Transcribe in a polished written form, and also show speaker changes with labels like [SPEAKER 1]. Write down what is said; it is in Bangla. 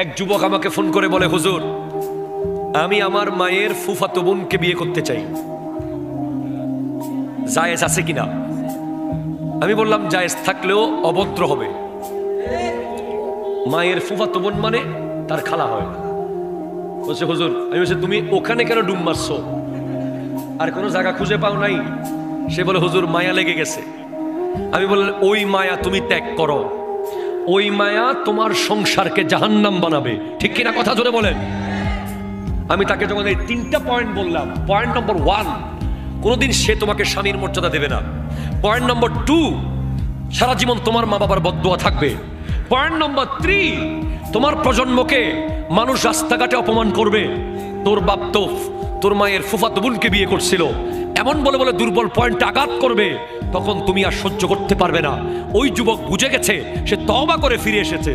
[SPEAKER 1] এক যুবক আমাকে ফোন করে বলে, হুজুর আমি আমার মায়ের ফুফাতো বোনকে বিয়ে করতে চাই, জায়েজ আছে কিনা? আমি বললাম জায়েজ থাকলেও অভদ্র হবে। মায়ের ফুফাতো বোন মানে তার খালা হয়। বলছে হুজুর, আমি বলছি তুমি ওখানে কেন ডুব মারছো, আর কোনো জায়গা খুঁজে পাও নাই? সে বলে হুজুর মায়া লেগে গেছে। আমি বললাম ওই মায়া তুমি ত্যাগ করো, ওই মায়া তোমার সংসারকে জাহান্নাম বানাবে। ঠিক কিনা কথা জোরে বলেন। আমি তাকে যখন এই 3টা পয়েন্ট বললাম, পয়েন্ট নম্বর 1, কোনোদিন সে তোমাকে স্বামীর মর্যাদা দেবে না। পয়েন্ট নম্বর 2, সারা জীবন তোমার মা বাবার বদদুয়া থাকবে। পয়েন্ট নম্বর 3, তোমার প্রজন্মকে মানুষ রাস্তাঘাটে অপমান করবে। তোর বাপ তো তোর মায়ের ফুফাতো বোনকে বিয়ে করছিল, এমন বলে বলে দুর্বল পয়েন্ট আঘাত করবে, তখন তুমি আর সহ্য করতে পারবে না। ওই যুবক বুঝে গেছে, সে তওবা করে ফিরে এসেছে।